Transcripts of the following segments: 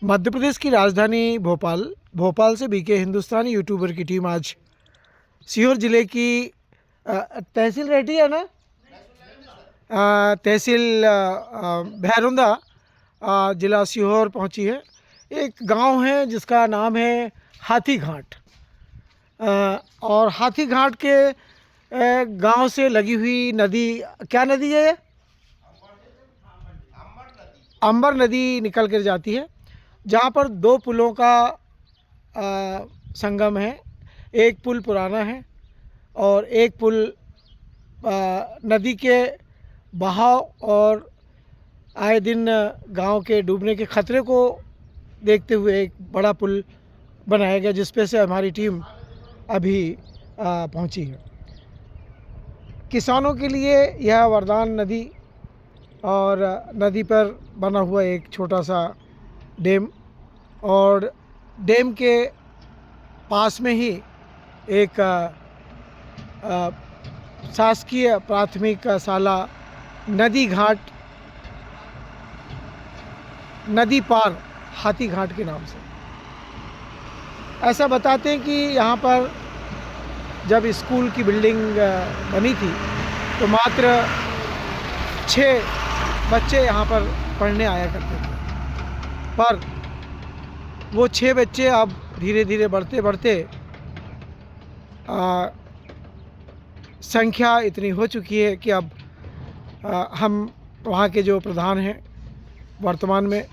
मध्य प्रदेश की राजधानी भोपाल से बीके हिंदुस्तानी यूट्यूबर की टीम आज सीहोर जिले की तहसील रेटी है ना, तहसील भैरुंदा, जिला सीहोर पहुंची है। एक गांव है जिसका नाम है हाथी घाट। और हाथी घाट के गांव से लगी हुई नदी, क्या नदी है ये? अंबर नदी निकल कर जाती है, जहाँ पर दो पुलों का संगम है। एक पुल पुराना है और एक पुल नदी के बहाव और आए दिन गांव के डूबने के खतरे को देखते हुए एक बड़ा पुल बनाया गया, जिस पे से हमारी टीम अभी पहुंची है। किसानों के लिए यह वरदान नदी और नदी पर बना हुआ एक छोटा सा डैम, और डैम के पास में ही एक शासकीय प्राथमिक शाला नदी घाट, नदी पार हाथी घाट के नाम से। ऐसा बताते हैं कि यहाँ पर जब स्कूल की बिल्डिंग बनी थी तो मात्र 6 बच्चे यहाँ पर पढ़ने आया करते थे, पर वो 6 बच्चे अब धीरे धीरे बढ़ते बढ़ते संख्या इतनी हो चुकी है कि अब हम वहाँ के जो प्रधान हैं वर्तमान में,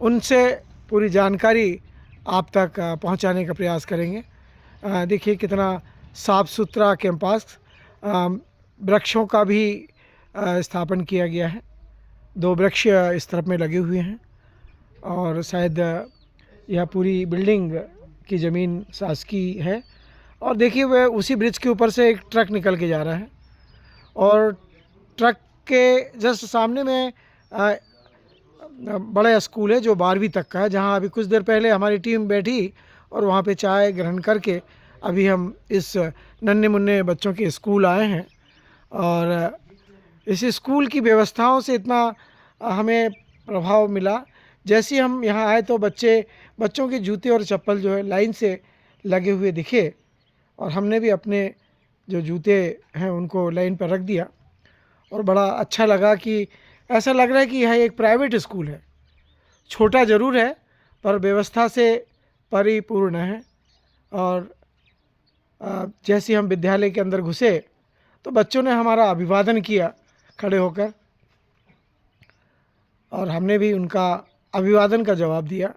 उनसे पूरी जानकारी आप तक पहुँचाने का प्रयास करेंगे। देखिए कितना साफ़ सुथरा कैंपस, वृक्षों का भी स्थापन किया गया है। 2 वृक्ष इस तरफ में लगे हुए हैं और शायद यह पूरी बिल्डिंग की ज़मीन शासकीय है। और देखिए वह उसी ब्रिज के ऊपर से एक ट्रक निकल के जा रहा है, और ट्रक के जस्ट सामने में बड़ा स्कूल है जो 12वीं तक का है, जहाँ अभी कुछ देर पहले हमारी टीम बैठी और वहाँ पे चाय ग्रहण करके अभी हम इस नन्हे मुन्ने बच्चों के स्कूल आए हैं। और इस स्कूल की व्यवस्थाओं से इतना हमें प्रभाव मिला। जैसे ही हम यहाँ आए तो बच्चों के जूते और चप्पल जो है लाइन से लगे हुए दिखे, और हमने भी अपने जो जूते हैं उनको लाइन पर रख दिया। और बड़ा अच्छा लगा कि ऐसा लग रहा है कि यह एक प्राइवेट स्कूल है। छोटा ज़रूर है पर व्यवस्था से परिपूर्ण है। और जैसे हम विद्यालय के अंदर घुसे तो बच्चों ने हमारा अभिवादन किया खड़े होकर, और हमने भी उनका अभिवादन का जवाब दिया।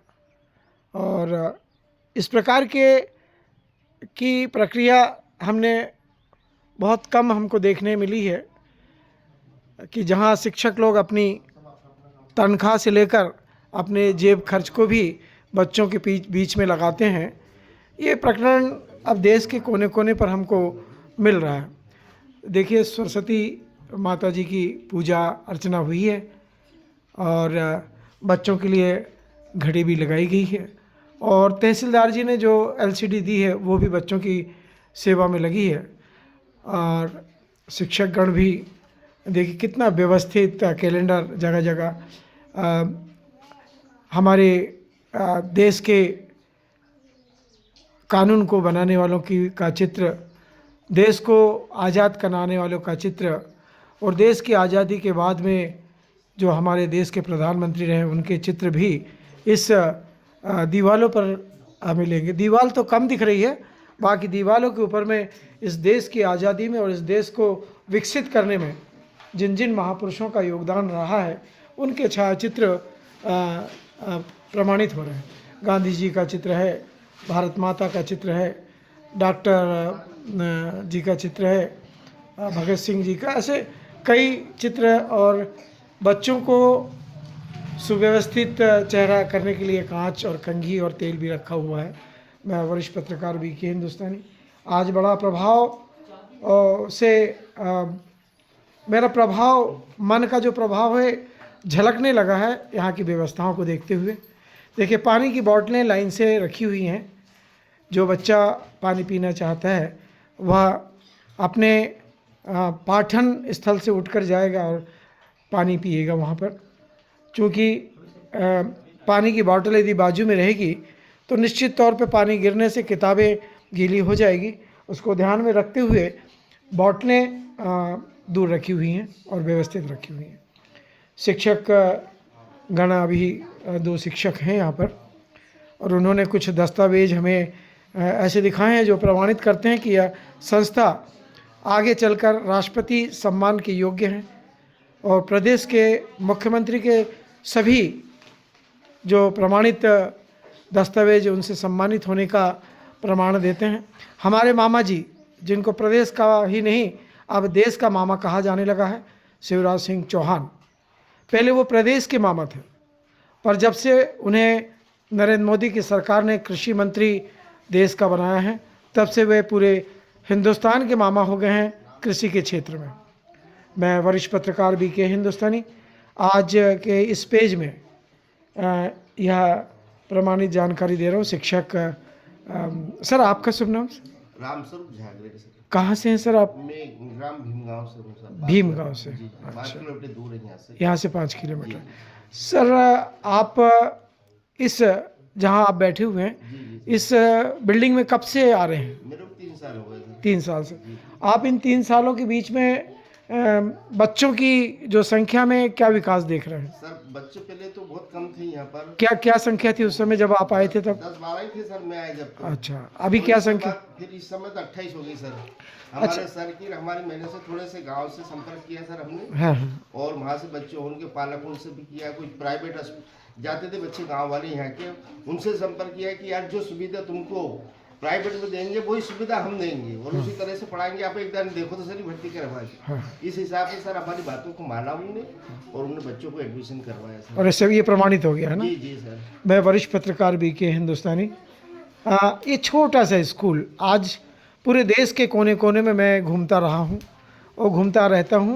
और इस प्रकार की प्रक्रिया हमने बहुत कम हमको देखने मिली है कि जहाँ शिक्षक लोग अपनी तनख्वाह से लेकर अपने जेब खर्च को भी बच्चों के बीच में लगाते हैं। ये प्रकरण अब देश के कोने कोने पर हमको मिल रहा है। देखिए सरस्वती माता जी की पूजा अर्चना हुई है और बच्चों के लिए घड़ी भी लगाई गई है, और तहसीलदार जी ने जो LCD दी है वो भी बच्चों की सेवा में लगी है। और शिक्षकगण भी देखिए कितना व्यवस्थित कैलेंडर जगह जगह हमारे देश के कानून को बनाने वालों का चित्र, देश को आज़ाद कराने वालों का चित्र, और देश की आज़ादी के बाद में जो हमारे देश के प्रधानमंत्री रहे उनके चित्र भी इस दीवारों पर मिलेंगे। दीवार तो कम दिख रही है, बाकी दीवारों के ऊपर में इस देश की आज़ादी में और इस देश को विकसित करने में जिन जिन महापुरुषों का योगदान रहा है उनके छायाचित्र प्रमाणित हो रहे हैं। गांधी जी का चित्र है, भारत माता का चित्र है, डॉक्टर जी का चित्र है, भगत सिंह जी का, ऐसे कई चित्र। और बच्चों को सुव्यवस्थित चेहरा करने के लिए कांच और कंघी और तेल भी रखा हुआ है। मैं वरिष्ठ पत्रकार बीके हिंदुस्तानी आज बड़ा प्रभाव से मेरा प्रभाव, मन का जो प्रभाव है झलकने लगा है यहाँ की व्यवस्थाओं को देखते हुए। देखिए पानी की बोतलें लाइन से रखी हुई हैं। जो बच्चा पानी पीना चाहता है वह अपने पाठन स्थल से उठकर जाएगा और पानी पिएगा वहाँ पर। चूँकि पानी की बॉटल यदि बाजू में रहेगी तो निश्चित तौर पे पानी गिरने से किताबें गीली हो जाएगी। उसको ध्यान में रखते हुए बॉटलें दूर रखी हुई हैं और व्यवस्थित रखी हुई हैं। शिक्षक गण अभी 2 शिक्षक हैं यहाँ पर, और उन्होंने कुछ दस्तावेज हमें ऐसे दिखाए हैं जो प्रमाणित करते हैं कि यह संस्था आगे चलकर राष्ट्रपति सम्मान के योग्य हैं और प्रदेश के मुख्यमंत्री के सभी जो प्रमाणित दस्तावेज उनसे सम्मानित होने का प्रमाण देते हैं। हमारे मामा जी, जिनको प्रदेश का ही नहीं अब देश का मामा कहा जाने लगा है, शिवराज सिंह चौहान, पहले वो प्रदेश के मामा थे, पर जब से उन्हें नरेंद्र मोदी की सरकार ने कृषि मंत्री देश का बनाया है, तब से वे पूरे हिंदुस्तान के मामा हो गए हैं कृषि के क्षेत्र में। मैं वरिष्ठ पत्रकार BK हिंदुस्तानी आज के इस पेज में यह प्रमाणित जानकारी दे रहा हूँ। शिक्षक सर, आपका शुभ नाम? रामस्वरूप झागरे सर। कहाँ से हैं सर आप? मैं ग्राम भीमगांव से हूँ सर। भीमगांव से? अच्छा। 5 किलोमीटर दूर है यहाँ से। यहाँ से 5 किलोमीटर। सर, आप इस जहाँ आप बैठे हुए हैं इस बिल्डिंग में कब से आ रहे हैं? मेरे को 3 साल हो गए सर। 3 साल से। आप इन 3 सालों के बीच में बच्चों की जो संख्या में क्या विकास देख रहे हैं? सर बच्चे पहले तो बहुत कम थे यहाँ पर। क्या संख्या थी उस समय जब आप आए थे तब? 10-12 ही थे सर, मैं आए जब तो। अच्छा, अभी क्या संख्या? फिर इस समय तो 28 हो गई सर। हमारे सर की हमारी मैंने से थोड़े से गांव से संपर्क किया सर हमने। हाँ। और वहाँ से बच्चे उनके पालक उनसे भी किया, कुछ प्राइवेट जाते थे बच्चे गांव वाले यहाँ के, उनसे संपर्क किया कि यार जो सुविधा तुमको प्राइवेट में देंगे वही सुविधा हम देंगे और उसी तरह से पढ़ाएंगे। आप एकदम देखो तो सर भर्ती करवाएंगे। इस हिसाब से सर हमारी बातों को माना उन्होंने और उन्होंने बच्चों को एडमिशन करवाया सर। और इससे भी ये प्रमाणित हो गया है ना? जी जी सर। मैं वरिष्ठ पत्रकार BK हिंदुस्तानी। ये छोटा सा स्कूल आज पूरे देश के कोने कोने में मैं घूमता रहा हूँ और घूमता रहता हूँ,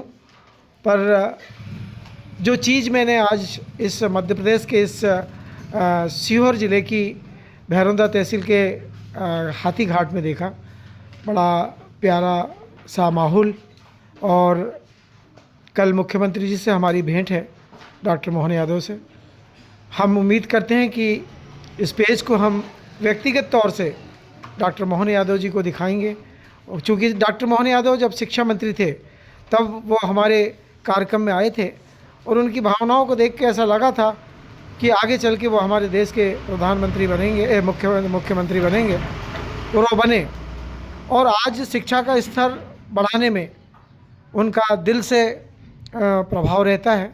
पर जो चीज़ मैंने आज इस मध्य प्रदेश के इस सीहोर ज़िले की भैरवंदा तहसील के हाथी घाट में देखा, बड़ा प्यारा सा माहौल। और कल मुख्यमंत्री जी से हमारी भेंट है, डॉक्टर मोहन यादव से। हम उम्मीद करते हैं कि इस पेज को हम व्यक्तिगत तौर से डॉक्टर मोहन यादव जी को दिखाएंगे। और चूँकि डॉक्टर मोहन यादव जब शिक्षा मंत्री थे तब वो हमारे कार्यक्रम में आए थे और उनकी भावनाओं को देख के ऐसा लगा था कि आगे चल के वो हमारे देश के प्रधानमंत्री बनेंगे, मुख्यमंत्री बनेंगे, और वो बने। और आज शिक्षा का स्तर बढ़ाने में उनका दिल से प्रभाव रहता है।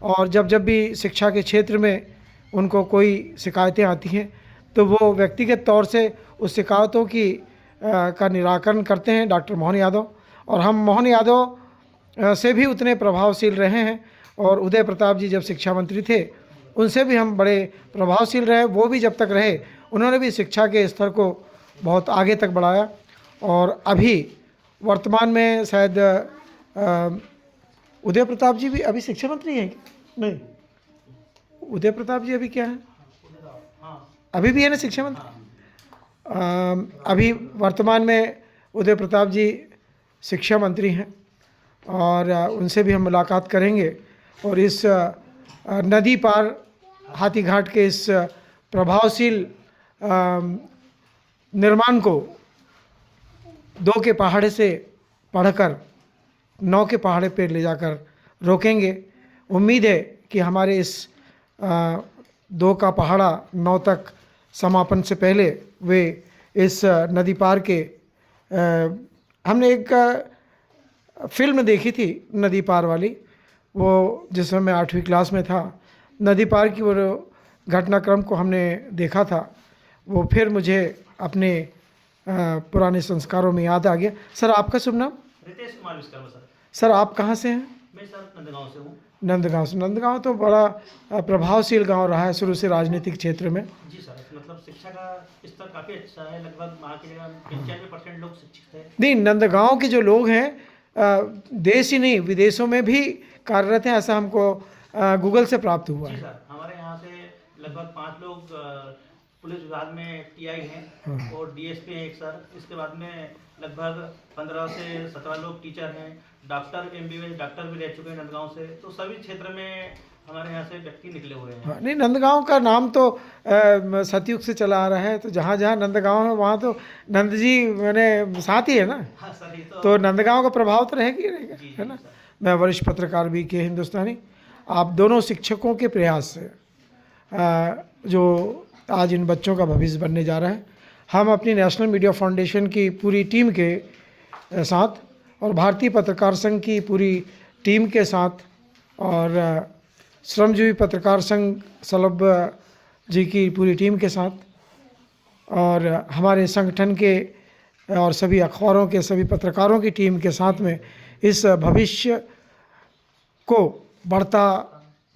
और जब भी शिक्षा के क्षेत्र में उनको कोई शिकायतें आती हैं तो वो व्यक्तिगत तौर से उस शिकायतों की का निराकरण करते हैं डॉक्टर मोहन यादव। और हम मोहन यादव से भी उतने प्रभावशील रहे हैं, और उदय प्रताप जी जब शिक्षा मंत्री थे उनसे भी हम बड़े प्रभावशील रहे। वो भी जब तक रहे उन्होंने भी शिक्षा के स्तर को बहुत आगे तक बढ़ाया। और अभी वर्तमान में शायद उदय प्रताप जी भी अभी शिक्षा मंत्री हैं? नहीं, उदय प्रताप जी अभी क्या है? अभी भी है ना शिक्षा मंत्री? अभी वर्तमान में उदय प्रताप जी शिक्षा मंत्री हैं और उनसे भी हम मुलाकात करेंगे और इस नदी पार हाथी घाट के इस प्रभावशील निर्माण को 2 के पहाड़े से पढ़कर 9 के पहाड़े पर ले जाकर रोकेंगे। उम्मीद है कि हमारे इस 2 का पहाड़ा 9 तक समापन से पहले वे इस नदी पार के हमने एक फिल्म देखी थी नदी पार वाली, वो जिसमें मैं 8वीं क्लास में था। नदी पार की वो घटनाक्रम को हमने देखा था, वो फिर मुझे अपने पुराने संस्कारों में याद आ गया। सर, आपका शुभ नाम? रितेश कुमार विश्वकर्मा सर। सर, आप कहाँ से हैं? मैं सर नंदगांव से हूँ। नंदगांव से? नंदगांव तो बड़ा प्रभावशील गांव रहा है शुरू से राजनीतिक क्षेत्र में। जी सर, मतलब शिक्षा का स्तर काफ़ी अच्छा है। लगभग वहाँ के 95% लोग शिक्षित हैं। नहीं, नंदगांव के जो लोग हैं देश ही नहीं विदेशों में भी कार्यरत हैं, ऐसा हमको गूगल से प्राप्त हुआ जी है। सर, हमारे यहाँ से लगभग 5 लोग पुलिस विभाग में TI हैं और DSP हैं एक सर। इसके बाद में लगभग 15 से 17 लोग टीचर हैं। डॉक्टर MBBS डॉक्टर भी रह चुके हैं नंदगांव से। तो सभी क्षेत्र में हमारे यहाँ से व्यक्ति निकले हुए हैं। हाँ, नहीं, नंदगांव का नाम तो सतयुग से चला आ रहा है, तो जहाँ जहाँ नंदगांव है वहाँ तो नंद जी मैंने साथ ही है ना, हाँ सर, ये तो नंदगांव का प्रभाव तो रहेगा ही रहेगा, जी, है ना। सर। मैं वरिष्ठ पत्रकार BK हिंदुस्तानी, आप दोनों शिक्षकों के प्रयास से जो आज इन बच्चों का भविष्य बनने जा रहा है, हम अपनी नेशनल मीडिया फाउंडेशन की पूरी टीम के साथ और भारतीय पत्रकार संघ की पूरी टीम के साथ और श्रमजीवी पत्रकार संघ सलब जी की पूरी टीम के साथ और हमारे संगठन के और सभी अखबारों के सभी पत्रकारों की टीम के साथ में इस भविष्य को बढ़ता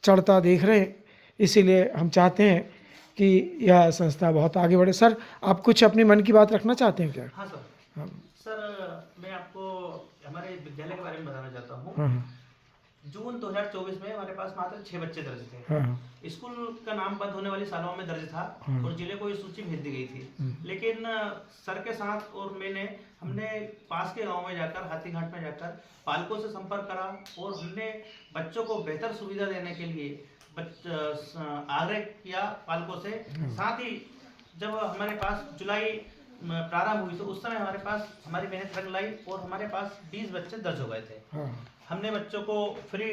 चढ़ता देख रहे हैं। इसीलिए हम चाहते हैं कि यह संस्था बहुत आगे बढ़े। सर, आप कुछ अपनी मन की बात रखना चाहते हैं क्या? हाँ सर। सर, मैं आपको हमारे विद्यालय के बारे में बताना चाहता हूँ। हाँ, जून 2024 में हमारे पास मात्र 6 बच्चे दर्ज थे। हाँ, स्कूल का नाम बंद होने वाली सालों में दर्ज था और जिले को ये सूची भेज दी गई थी। लेकिन सर के साथ और हमने पास के गांव में जाकर, हाथीघाट में जाकर पालकों से संपर्क करा और हमने बच्चों को बेहतर सुविधा देने के लिए आग्रह किया पालकों से। साथ ही जब हमारे पास जुलाई प्रारंभ हुई तो उस समय हमारे पास हमारी मेहनत रंग लाई और हमारे पास 20 बच्चे दर्ज हो गए थे। हमने बच्चों को फ्री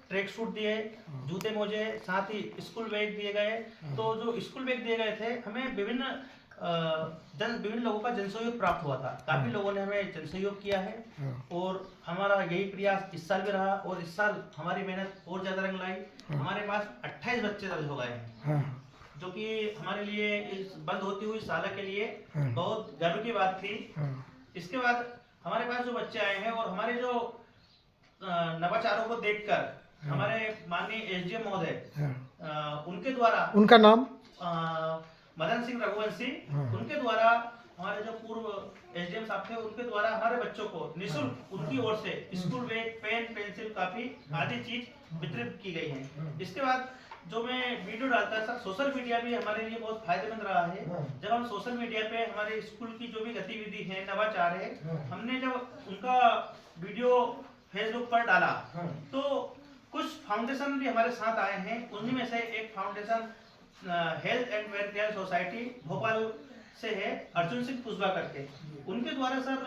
ट्रैक सूट दिए, जूते मोजे, साथ ही स्कूल बैग दिए गए। तो जो स्कूल बैग दिए गए थे, हमें विभिन्न लोगों का जनसहयोग प्राप्त हुआ था। काफी लोगों ने हमें जनसहयोग किया है और हमारा यही प्रयास इस साल भी रहा और इस साल हमारी मेहनत और ज्यादा रंग लाई। हमारे पास 28 बच्चे दर्ज हो गए हैं, जो कि हमारे लिए इस बंद होती हुई साल के लिए बहुत गर्व की बात थी। इसके बाद हमारे पास जो बच्चे आए हैं और हमारे जो नवाचारों को देखकर हमारे माननीय SDM महोदय उनके द्वारा, उनका नाम मदन सिंह रघुवंशी, उनके द्वारा हमारे जो पूर्व SDM साहब थे, उनके द्वारा हमारे बच्चों को निःशुल्क उनकी ओर से स्कूल बैग, पेन, पेंसिल, काफी आदि चीज वितरित की गई है। इसके बाद जो मैं वीडियो डालता है सर, सोशल मीडिया भी हमारे लिए बहुत फायदेमंद रहा है। जब हम सोशल मीडिया पे हमारे स्कूल की जो भी गतिविधि है, नवाचार है, हमने जब उनका वीडियो फेसबुक पर डाला तो कुछ फाउंडेशन भी हमारे साथ आए हैं। उन्हीं में से एक foundation health and welfare society Bhopal से है, अर्जुन सिंह पुष्पा करके। उनके द्वारा सर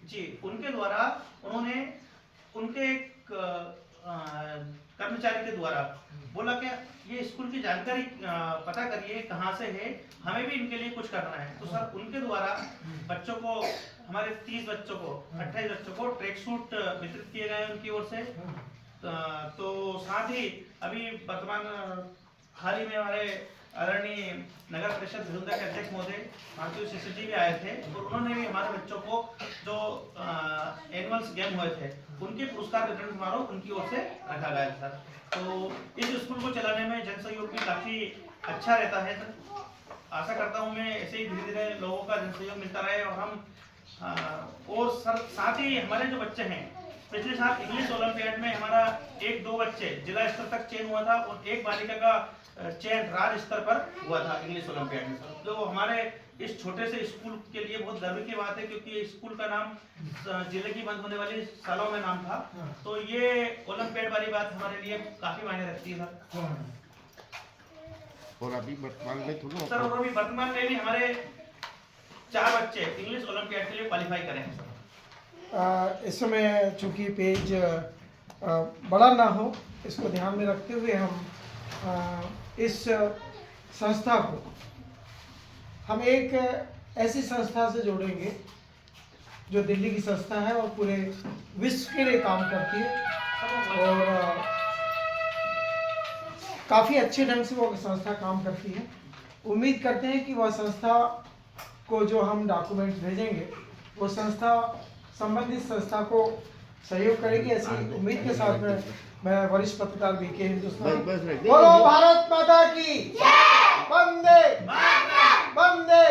जी, उनके द्वारा उन्होंने उनके एक कर्मचारी के द्वारा बोला कि ये स्कूल की जानकारी पता करिए कहाँ से है, हमें भी इनके लिए कुछ करना है। तो सर उनके द्वारा बच्चों को, हमारे 30 बच्चों को, 28 बच्चों को ट्रैक सूट वितरित किए गए उनकी ओर से। तो साथ ही अभी वर्तमान हाल ही में हमारे आदरणीय नगर परिषद भिलुंदा के अध्यक्ष महोदय माननीय शिष्य जी भी आए थे और उन्होंने भी हमारे बच्चों को जो एनुअल्स गेम हुए थे उनके पुरस्कार वितरण समारोह उनकी ओर से रखा गया था। तो इस स्कूल को चलाने में जन सहयोग भी काफी अच्छा रहता है सर। आशा करता हूँ मैं ऐसे ही धीरे धीरे लोगों का जन सहयोग मिलता रहे और हम और सर साथ ही हमारे जो बच्चे हैं, पिछले साल इंग्लिश ओलंपियाड में हमारा 1-2 बच्चे जिला स्तर तक चयन हुआ था और एक बालिका का चयन राज्य स्तर पर हुआ था इंग्लिश ओलंपियाड में। जो हमारे इस छोटे से स्कूल के लिए बहुत गर्व की बात है, क्योंकि स्कूल का नाम जिले की बंद होने वाली सालों में नाम था। तो ये ओलंपियाड वाली बात हमारे लिए काफी मायने रखती है सर। और अभी वर्तमान में थोड़ा सर, और अभी वर्तमान में भी हमारे 4 बच्चे इंग्लिश ओलंपियाड के लिए क्वालिफाई करे हैं सर। इस समय चूँकि पेज बड़ा ना हो, इसको ध्यान में रखते हुए हम इस संस्था को हम एक ऐसी संस्था से जोड़ेंगे जो दिल्ली की संस्था है और पूरे विश्व के लिए काम करती है और काफ़ी अच्छे ढंग से वो संस्था काम करती है। उम्मीद करते हैं कि वह संस्था को जो हम डॉक्यूमेंट्स भेजेंगे वो संस्था संबंधित संस्था को सहयोग करेगी, ऐसी उम्मीद के साथ में मैं वरिष्ठ पत्रकार BK हिंदुस्तान। बोलो भारत माता की, वंदे वंदे।